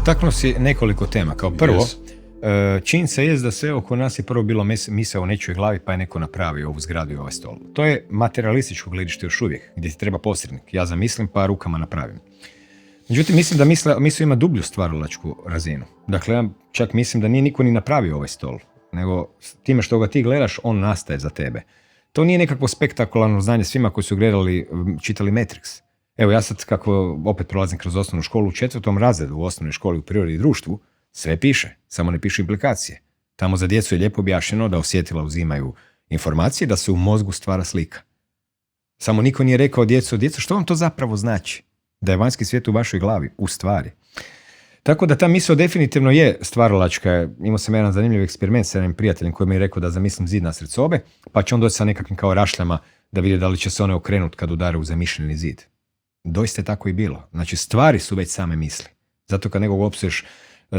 dotaknuo si nekoliko tema. Kao prvo, činjenica je da sve oko nas je prvo bilo misao u nečoj glavi, pa je neko napravio ovu zgradu i ovaj stol. To je materialističko gledište još uvijek, gdje ti treba posrednik. Ja zamislim pa rukama napravim. Međutim, mislim da misao ima dublju stvaralačku razinu. Dakle, ja čak mislim da nije niko ni napravio ovaj stol, nego time što ga ti gledaš, on nastaje za tebe. To nije nekakvo spektakularno znanje svima koji su čitali Matrix. Evo, ja sad kako opet prolazim kroz osnovnu školu u 4. razredu u osnovnoj školi u prirodi i društvu, sve piše, samo ne piše implikacije. Tamo za djecu je lijepo objašnjeno da osjetila uzimaju informacije, da se u mozgu stvara slika. Samo niko nije rekao djecu, što vam to zapravo znači? Da je vanjski svijet u vašoj glavi, u stvari. Tako da ta misao definitivno je stvaralačka. Imao sam jedan zanimljiv eksperiment sa jednim prijateljem koji mi je rekao da zamislim zid nasred sobe, pa će on doći sa nekakvim kao rašljama da vidi da li će se one okrenuti kad udare u zamišljeni zid. Doista je tako i bilo. Znači, stvari su već same misli. Zato kad nekog opsuješ,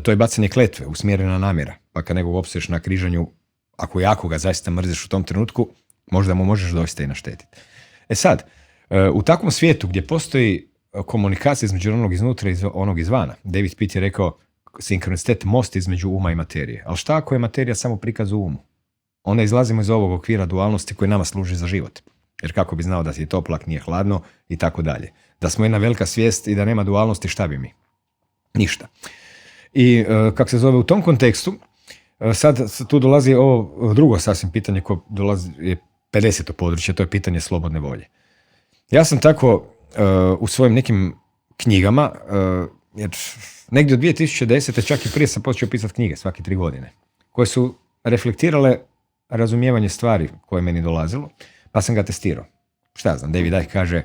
to je bacanje kletve, usmjerena namjera. Pa kad nekog opsuješ na križanju, ako jako ga zaista mrziš u tom trenutku, možda mu možeš doista i naštetiti. E sad, u takvom svijetu gdje postoji komunikacija između onog iznutra i onog izvana, David Pitt je rekao sinkronicitet, most između uma i materije. Ali šta ako je materija samo prikaz u umu? Onda izlazimo iz ovog okvira dualnosti koji nama služi za život. Jer kako bi znao da ti je toplak, nije hladno i tako dalje. Da smo jedna velika svijest i da nema dualnosti, šta bi mi? Ništa. I kako se zove u tom kontekstu, sad tu dolazi ovo drugo sasvim pitanje koje dolazi je 50. područje, to je pitanje slobodne volje. Ja sam tako u svojim nekim knjigama, jer negdje od 2010. čak i prije sam počeo pisati knjige svake 3 godine, koje su reflektirale razumijevanje stvari koje je meni dolazilo, pa sam ga testirao. Šta ja znam, David Icke kaže,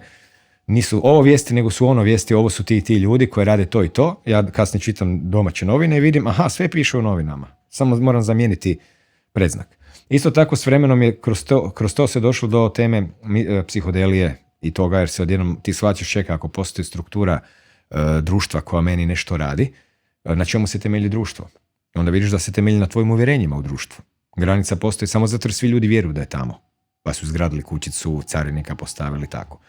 nisu ovo vijesti, nego su ono vijesti, ovo su ti ljudi koji rade to i to. Ja kasnije čitam domaće novine i vidim, aha, sve piše u novinama. Samo moram zamijeniti predznak. Isto tako s vremenom je kroz to se došlo do teme psihodelije i toga, jer se odjednom ti shvaćaš čeka ako postoji struktura društva koja meni nešto radi, na čemu se temelji društvo. Onda vidiš da se temelji na tvojim uvjerenjima u društvu. Granica postoji samo zato jer svi ljudi vjeruju da je tamo. Pa su izgradili kućicu, carinika postavili tako.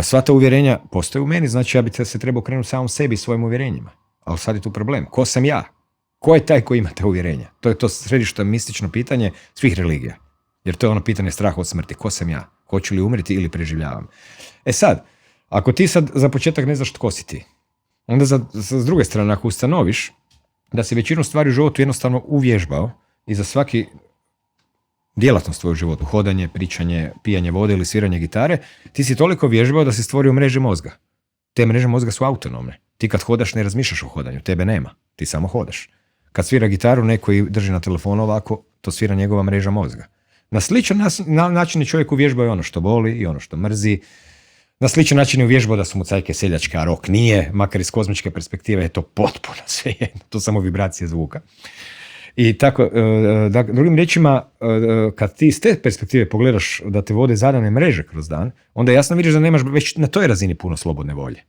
Sva ta uvjerenja postoje u meni, znači ja bi se trebao okrenuti samom sebi i svojim uvjerenjima. Ali sad je tu problem. Ko sam ja? Ko je taj koji ima te uvjerenja? To je to središte mistično pitanje svih religija. Jer to je ono pitanje straha od smrti. Ko sam ja? Hoću li umriti ili preživljavam? E sad, ako ti sad za početak ne znaš tko si ti, onda s druge strane, ako ustanoviš da si većinu stvari u životu jednostavno uvježbao i za svaki djelatnost tvoju životu, hodanje, pričanje, pijanje vode ili sviranje gitare, ti si toliko vježbao da si stvorio mreže mozga. Te mreže mozga su autonomne. Ti kad hodaš ne razmišljaš o hodanju, tebe nema, ti samo hodaš. Kad svira gitaru, neko i drži na telefonu ovako, to svira njegova mreža mozga. Na sličan način je čovjek uvježbao i ono što boli i ono što mrzi. Na sličan način je uvježbao da su mu cajke seljačke, a rok nije, makar iz kozmičke perspektive je to potpuno svejedno, to samo vibracije zvuka. I tako, drugim riječima, kad ti iz te perspektive pogledaš da te vode zadane mreže kroz dan, onda jasno vidiš da nemaš već na toj razini puno slobodne volje.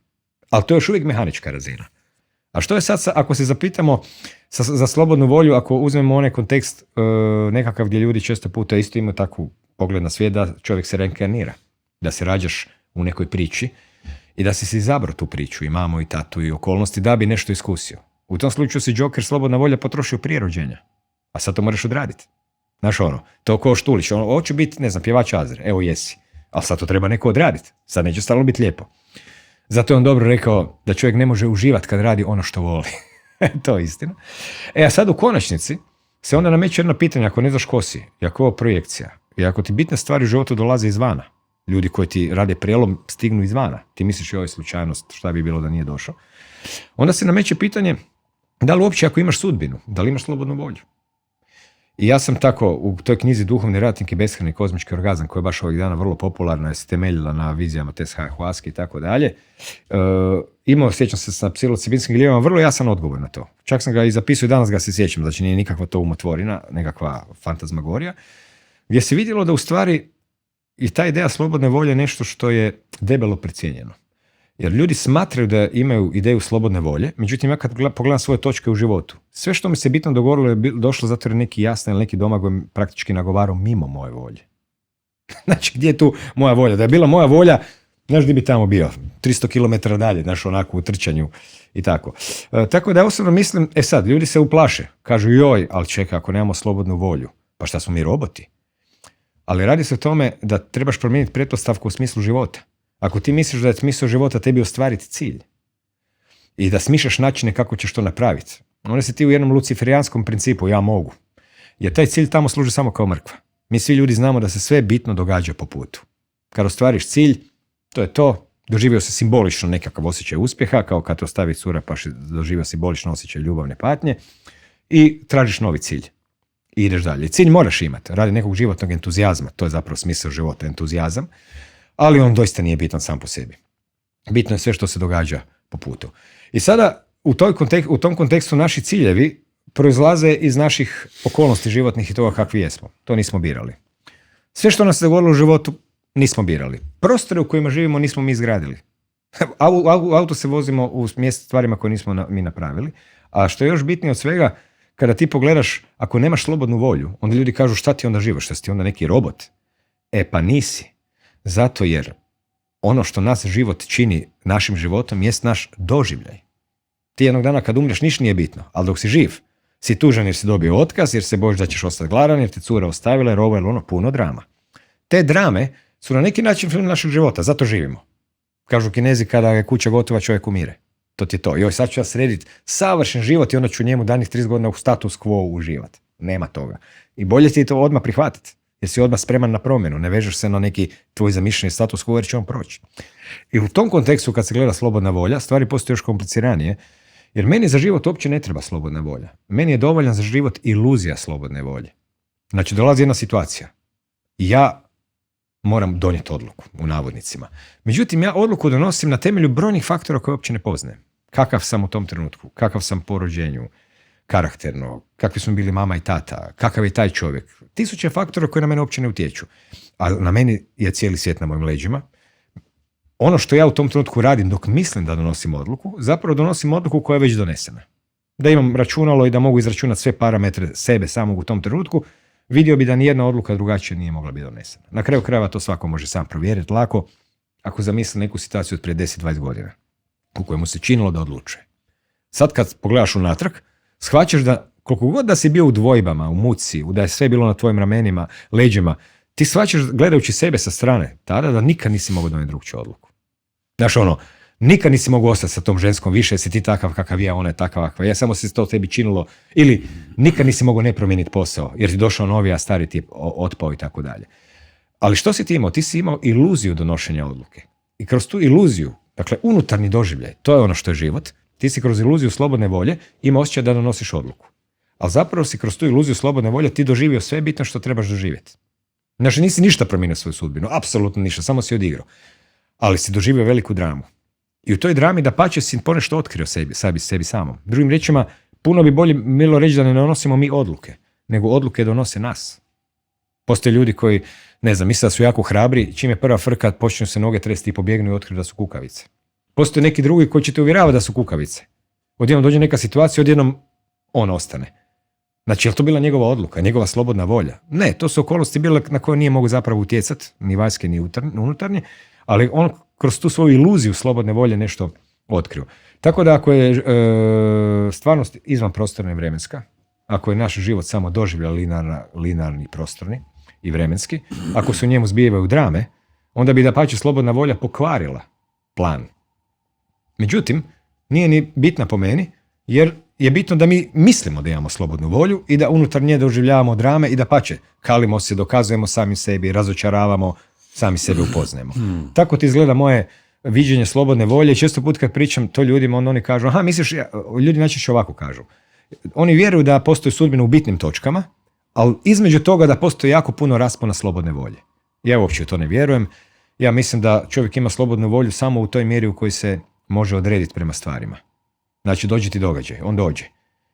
Ali to je još uvijek mehanička razina. A što je sad, ako se zapitamo za slobodnu volju, ako uzmemo onaj kontekst nekakav gdje ljudi često puta isto imaju takvu pogled na svijet da čovjek se reinkarnira, da se rađaš u nekoj priči i da si izabrao tu priču i mamu i tatu i okolnosti da bi nešto iskusio. U tom slučaju si Joker slobodna volja potrošio prije rođenja, a sad to moraš odraditi. Znaš to kao Štulić, hoću biti, ne znam, pjevač Azre, evo jesi, ali sad to treba neko odraditi, sad neće stalno biti lijepo. Zato je on dobro rekao da čovjek ne može uživati kad radi ono što voli. To je istina. A sad u konačnici se onda nameće jedno pitanje, ako ne znaš ko si, i ako je ovo projekcija, i ako ti bitne stvari u životu dolaze izvana, ljudi koji ti rade prijelom stignu izvana, ti misliš i ovo je slučajnost, šta bi bilo da nije došao, onda se nameće pitanje da li uopće ako imaš sudbinu, da li imaš slobodnu volju. I ja sam tako u toj knjizi Duhovni ratnik i beskrajni kozmički orgazam, koja je baš ovih dana vrlo popularna, je se temeljila na vizijama Tess Ayahuasca i tako dalje, imao, sjećam se sa psilocibinskim gljivama, vrlo jasan odgovor na to. Čak sam ga i zapisao i danas ga se sjećam, znači nije nikakva to umotvorina, nekakva fantazmagorija, gdje se vidjelo da u stvari i ta ideja slobodne volje je nešto što je debelo precijenjeno. Jer ljudi smatraju da imaju ideju slobodne volje, međutim ja kad pogledam svoje točke u životu, sve što mi se bitno dogodilo je došlo zato jer neki jasan ili neki domagoj praktički nagovarao mimo moje volje. Znači gdje je tu moja volja? Da je bila moja volja Znaš gdje bi tamo bio? 300 km dalje, znaš, onako u trčanju i tako. Tako da ja osobno mislim, sad, ljudi se uplaše. Kažu, joj, ali čekaj, ako nemamo slobodnu volju, pa šta smo mi roboti? Ali radi se o tome da trebaš promijeniti pretpostavku u smislu života. Ako ti misliš da je smisao života tebi ostvariti cilj i da smišljaš načine kako ćeš to napraviti, onda si ti u jednom luciferijanskom principu, ja mogu. Jer taj cilj tamo služi samo kao mrkva. Mi svi ljudi znamo da se sve bitno događa po putu. Kad ostvariš cilj, to je to, doživio se simbolično nekakav osjećaj uspjeha, kao kad te ostavi cura pa si doživio simbolično osjećaj ljubavne patnje i tražiš novi cilj. I ideš dalje. Cilj moraš imati, radi nekog životnog entuzijazma, to je zapravo smisao života, entuzijazam, ali on doista nije bitan sam po sebi. Bitno je sve što se događa po putu. I sada u tom kontekstu naši ciljevi proizlaze iz naših okolnosti životnih i toga kakvi jesmo. To nismo birali. Sve što nas se dogodilo u životu nismo birali. Prostore u kojima živimo nismo mi izgradili. Auto se vozimo u stvarima koje nismo mi napravili. A što je još bitnije od svega, kada ti pogledaš, ako nemaš slobodnu volju, onda ljudi kažu šta ti onda živaš, šta si ti onda neki robot? Pa nisi. Zato jer ono što nas život čini našim životom jest naš doživljaj. Ti jednog dana kad umreš ništa nije bitno, ali dok si živ, si tužan jer si dobio otkaz, jer se bojiš da ćeš ostati gladan, jer te cura ostavila, jer ovo je ono puno drama. Te drame su na neki način film našeg života, zato živimo. Kažu Kinezi, kada je kuća gotova, čovjek umire. To ti je to. Joj, sad ću ja srediti savršen život i onda ću njemu danih 30 godina u status quo uživati. Nema toga. I bolje ti to odmah prihvatiti, jer si odmah spreman na promjenu. Ne vežeš se na neki tvoj zamišljeni status quo jer će on proći. I u tom kontekstu, kad se gleda slobodna volja, stvari postaju još kompliciranije, jer meni za život uopće ne treba slobodna volja. Meni je dovoljan za život iluzija slobodne volje. Znači, dolazi jedna situacija. Ja moram donijeti odluku, u navodnicima. Međutim, ja odluku donosim na temelju brojnih faktora koje uopće ne poznajem. Kakav sam u tom trenutku, kakav sam po rođenju, karakterno, kakvi smo bili mama i tata, kakav je taj čovjek. 1000 faktora koji na mene uopće ne utječu. A na meni je cijeli svijet na mojim leđima. Ono što ja u tom trenutku radim dok mislim da donosim odluku, zapravo donosim odluku koja je već donesena. Da imam računalo i da mogu izračunati sve parametre sebe samog u tom trenutku, vidio bi da nijedna odluka drugačije nije mogla biti donesena. Na kraju krajeva to svako može sam provjeriti lako ako zamisli neku situaciju od prije 10-20 godina u kojemu se činilo da odlučuje. Sad kad pogledaš unatrag, shvaćaš da koliko god da si bio u dvojbama, u muci, da je sve bilo na tvojim ramenima, leđima, ti shvaćaš gledajući sebe sa strane tada da nikad nisi mogao donijeti drugčiju odluku. Znaš nikad nisi mogao ostati sa tom ženskom više, si ti takav kakav ja, ona je takav kakva ja, samo se to tebi činilo, ili nikad nisi mogao ne promijeniti posao, jer ti došao novi, a stari ti je otpao i tako dalje. Ali što si ti imao? Ti si imao iluziju donošenja odluke. I kroz tu iluziju, dakle unutarnji doživljaj, to je ono što je život, ti si kroz iluziju slobodne volje imao osjećaj da donosiš odluku. Ali zapravo si kroz tu iluziju slobodne volje ti doživio sve bitno što trebaš doživjeti. Znači nisi ništa promijenio svoju sudbinu, apsolutno ništa, samo si odigrao. Ali si doživio veliku dramu. I u toj drami dapače si ponešto otkrio sebi samom. Drugim riječima, puno bi bolje bilo reći da ne donosimo mi odluke, nego odluke donose nas. Postoje ljudi koji, ne znam, misle da su jako hrabri, čim je prva frka, počinju se noge tresti i pobjegnu i otkriju da su kukavice. Postoje neki drugi koji će te uvjeravati da su kukavice. Odjednom dođe neka situacija, odjednom on ostane. Znači, je li to bila njegova odluka, njegova slobodna volja? Ne, to su okolnosti bile na koje nije mogu zapravo utjecati, ni vanjske, ni unutarnje, ali on kroz tu svoju iluziju slobodne volje nešto otkrio. Tako da ako je stvarnost izvan prostorna i vremenska, ako je naš život samo doživljaj linearni, prostorni i vremenski, ako se u njemu zbijevaju drame, onda bi dapače slobodna volja pokvarila plan. Međutim, nije ni bitna po meni, jer je bitno da mi mislimo da imamo slobodnu volju i da unutar nje doživljavamo drame i dapače kalimo se, dokazujemo sami sebi, razočaravamo, sami sebe upoznajemo. Tako ti izgleda moje viđenje slobodne volje. Često put kad pričam to ljudima, onda oni kažu, misliš, ljudi najčešće ovako kažu. Oni vjeruju da postoji sudbina u bitnim točkama, ali između toga da postoji jako puno raspona slobodne volje. Ja uopće u to ne vjerujem. Ja mislim da čovjek ima slobodnu volju samo u toj mjeri u kojoj se može odrediti prema stvarima. Znači, dođe ti događaj, on dođe.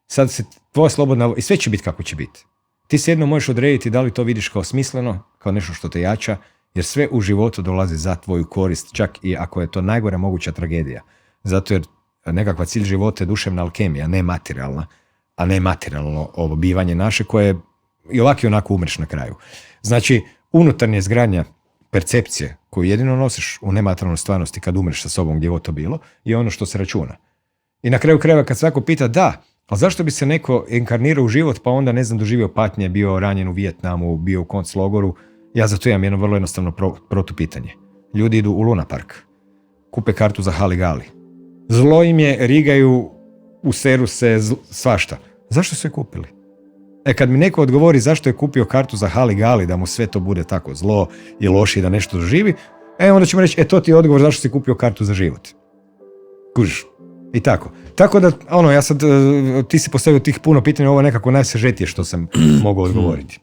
Sad se tvoja slobodna, i sve će biti kako će biti. Ti se jedno možeš odrediti da li to vidiš kao smisleno, kao nešto što te jača, jer sve u životu dolazi za tvoju korist, čak i ako je to najgora moguća tragedija. Zato jer nekakva cilj života je duševna alkemija, ne materijalna, a ne materijalno ovo bivanje naše koje je i ovako i onako umreš na kraju. Znači, unutarnja izgradnja percepcije koju jedino nosiš u nematerijalnoj stvarnosti kad umreš sa sobom, gdje god to bilo, je ono što se računa. I na kraju krajeva kad svako pita da, ali zašto bi se neko inkarnirao u život pa onda, ne znam, doživio patnje, bio ranjen u Vijetnamu, bio u konclogoru, ja za to imam jedno vrlo jednostavno protupitanje. Ljudi idu u Luna Park, kupe kartu za Hali-Gali. Zlo im je, rigaju, useru se, svašta. Zašto su je kupili? Kad mi neko odgovori zašto je kupio kartu za Hali-Gali, da mu sve to bude tako zlo i loše i da nešto doživi, onda ćemo reći, to ti je odgovor zašto si kupio kartu za život. Kužiš? I tako. Tako da, ja sad, ti si postavio tih puno pitanja, ovo je nekako najsažetije što sam mogao odgovoriti.